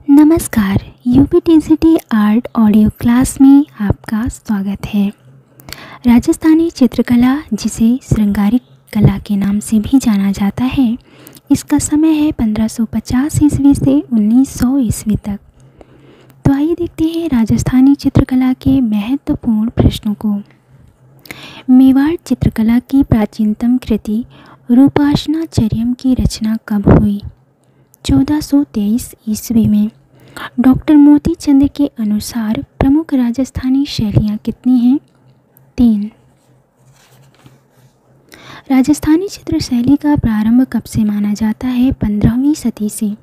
नमस्कार। यूपीटीसीटी art audio class में आपका स्वागत है। राजस्थानी चित्रकला, जिसे श्रृंगारिक कला के नाम से भी जाना जाता है, इसका समय है 1550 ईस्वी से 1900 ईस्वी तक। तो आइए देखते हैं राजस्थानी चित्रकला के महत्वपूर्ण प्रश्नों को। मेवाड़ चित्रकला की प्राचीनतम कृति रूपाशनाचर्यम की रचना कब हुई? 1423 ईस्वी में। डॉक्टर मोती चंद के अनुसार प्रमुख राजस्थानी शैलियाँ कितनी हैं? 3। राजस्थानी चित्र शैली का प्रारंभ कब से माना जाता है? 15वीं सदी से।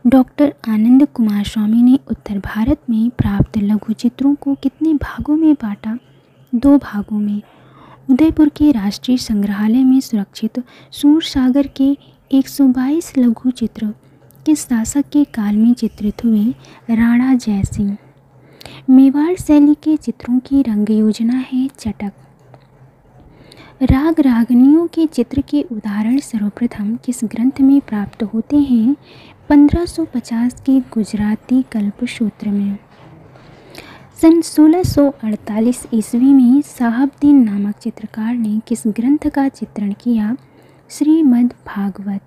डॉक्टर आनंद कुमार स्वामी ने उत्तर भारत में प्राप्त लघु चित्रों को कितने भागों में बांटा? 2 भागों में। उदयपुर के राष्ट्रीय संग्रहालय में सुरक्षित सूरसागर के 122 लघु चित्र किस शासक के काल में चित्रित हुए? राणा जयसिंह। मेवाड़ शैली के चित्रों की रंग योजना है चटक। राग रागनियों के चित्र के उदाहरण सर्वप्रथम किस ग्रंथ में प्राप्त होते हैं? 1550 के गुजराती कल्पसूत्र में। सन 1648 ईस्वी में साहबदीन नामक चित्रकार ने किस ग्रंथ का चित्रण किया? श्रीमद् भागवत।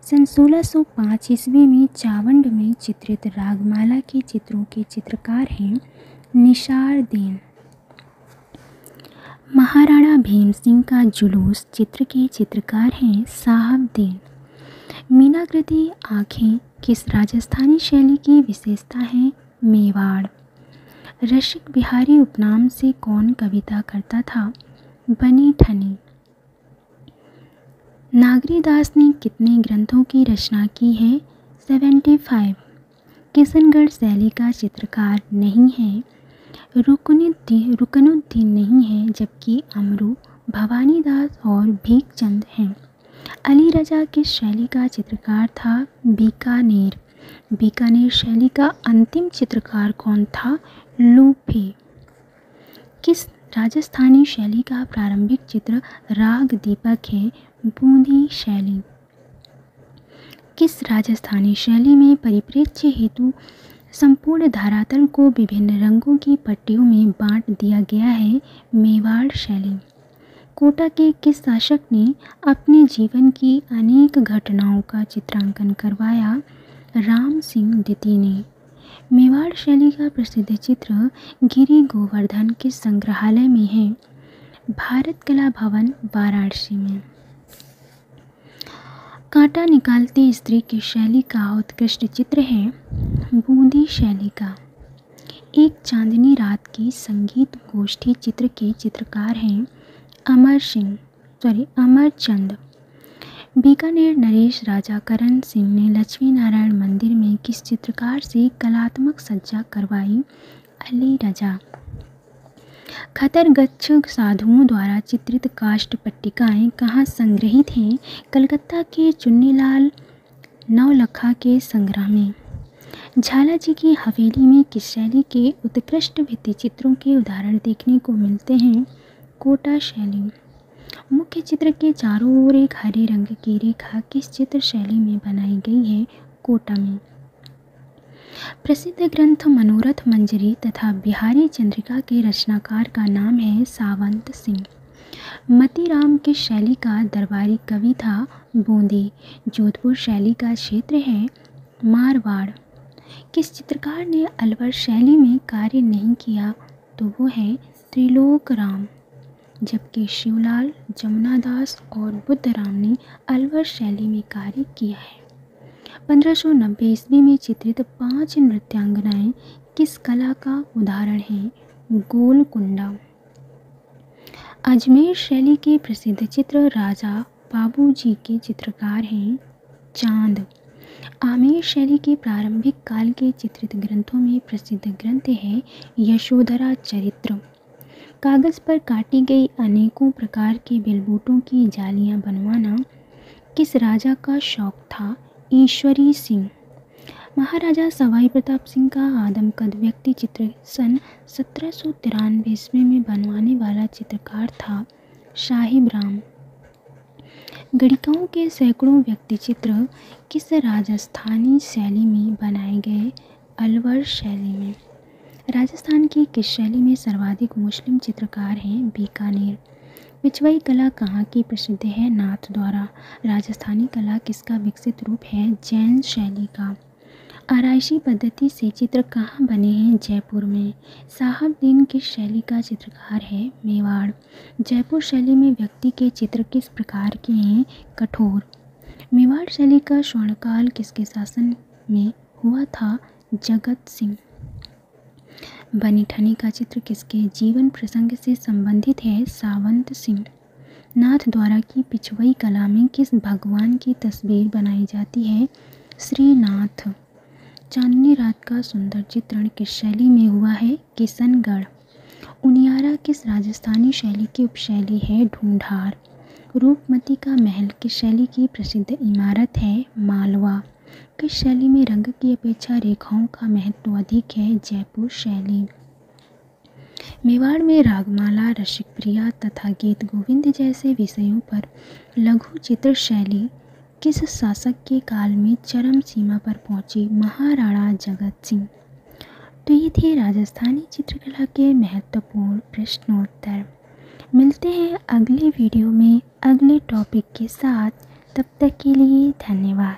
सन 1605 ईस्वी में चावंड में चित्रित रागमाला के चित्रों के चित्रकार हैं निशारदेन। महाराणा भीम सिंह का जुलूस चित्र के चित्रकार हैं साहबदीन। मीनाकृति आँखें किस राजस्थानी शैली की विशेषता है? मेवाड़। रसिक बिहारी उपनाम से कौन कविता करता था? बनी ठनी। नागरीदास ने कितने ग्रंथों की रचना की है? 75। किशनगढ़ शैली का चित्रकार नहीं है। रुकनुद्दीन नहीं है, जबकि अमरू, भवानीदास और भीखचंद हैं। अली रजा किस शैली का चित्रकार था? बीकानेर। बीकानेर शैली का अंतिम चित्रकार कौन था? लूफे। किस राजस्थानी शैली का प्रारंभिक चित्र राग दीपक है? बूंदी शैली। किस राजस्थानी शैली में परिप्रेक्ष्य हेतु संपूर्ण धरातल को विभिन्न रंगों की पट्टियों में बांट दिया गया है? मेवाड़ शैली। कोटा के किस शासक ने अपने जीवन की अनेक घटनाओं का चित्रांकन करवाया? राम सिंह द्वितीय ने। मेवाड़ शैली का प्रसिद्ध चित्र गिरि गोवर्धन के संग्रहालय में है? भारत कला भवन, वाराणसी में। कांटा निकालती स्त्री की शैली का उत्कृष्ट चित्र है बूंदी शैली का। एक चांदनी रात की संगीत गोष्ठी चित्र के चित्रकार हैं अमरचंद। बीकानेर नरेश राजा करण सिंह ने लक्ष्मी नारायण मंदिर में किस चित्रकार से कलात्मक सज्जा करवाई? अली रजा। खतरगच्छ साधुओं द्वारा चित्रित काष्ठ पट्टिकाएँ कहाँ संग्रहित हैं? कलकत्ता के चुन्नीलाल नवलखा के संग्रह में। झालाजी की हवेली में किस शैली के उत्कृष्ट भित्ति चित्रों के उदाहरण देखने को मिलते हैं? कोटा शैली। मुख्य चित्र के चारों ओर एक हरे रंग की रेखा किस चित्र शैली में बनाई गई है? कोटा में। प्रसिद्ध ग्रंथ मनोरथ मंजरी तथा बिहारी चंद्रिका के रचनाकार का नाम है सावंत सिंह। मतीराम किस शैली का दरबारी कवि था? बूंदी। जोधपुर शैली का क्षेत्र है मारवाड़। किस चित्रकार ने अलवर शैली में कार्य नहीं किया? तो वो है त्रिलोक राम। जबकि शिवलाल, जमुनादास और बुद्धराम ने अलवर शैली में कार्य किया है। 1590 ईस्वी में चित्रित 5 नृत्यांगनाएं किस कला का उदाहरण हैं? गोलकुंडा। अजमेर शैली के प्रसिद्ध चित्र राजा बाबूजी के चित्रकार हैं चांद। आमेर शैली के प्रारंभिक काल के चित्रित ग्रंथों में प्रसिद्ध ग्रंथ है यशोधरा चरित्र। कागज़ पर काटी गई अनेकों प्रकार के बेलबूटों की जालियां बनवाना किस राजा का शौक था? ईश्वरी सिंह। महाराजा सवाई प्रताप सिंह का आदमकद व्यक्ति चित्र सन 1793 ईस्वी में बनवाने वाला चित्रकार था साहिब राम। गणिकाओं के सैकड़ों व्यक्तिचित्र किस राजस्थानी शैली में बनाए गए? अलवर शैली में। राजस्थान की किस शैली में सर्वाधिक मुस्लिम चित्रकार हैं? बीकानेर। पिछवाई कला कहाँ की प्रसिद्ध है? नाथद्वारा। राजस्थानी कला किसका विकसित रूप है? जैन शैली का। आराइशी पद्धति से चित्र कहाँ बने हैं? जयपुर में। साहबदीन किस शैली का चित्रकार है? मेवाड़। जयपुर शैली में व्यक्ति के चित्र किस प्रकार के हैं? कठोर। मेवाड़ शैली का स्वर्णकाल किसके शासन में हुआ था? जगत सिंह। बनी ठनी का चित्र किसके जीवन प्रसंग से संबंधित है? सावंत सिंह। नाथद्वारा की पिछवाई कला में किस भगवान की तस्वीर बनाई जाती है? श्रीनाथ। चांदनी रात का सुंदर चित्रण किस शैली में हुआ है? किशनगढ़। उनियारा किस राजस्थानी शैली की उपशैली है? ढूंढार। रूपमती का महल किस शैली की प्रसिद्ध इमारत है? मालवा। किस शैली में रंग की अपेक्षा रेखाओं का महत्व अधिक है? जयपुर शैली। मेवाड़ में रागमाला, रसिकप्रिया तथा गीत गोविंद जैसे विषयों पर लघु चित्र शैली किस शासक के काल में चरम सीमा पर पहुंची? महाराणा जगत सिंह। तो ये थे राजस्थानी चित्रकला के महत्वपूर्ण प्रश्नोत्तर। मिलते हैं अगले वीडियो में अगले टॉपिक के साथ। तब तक के लिए धन्यवाद।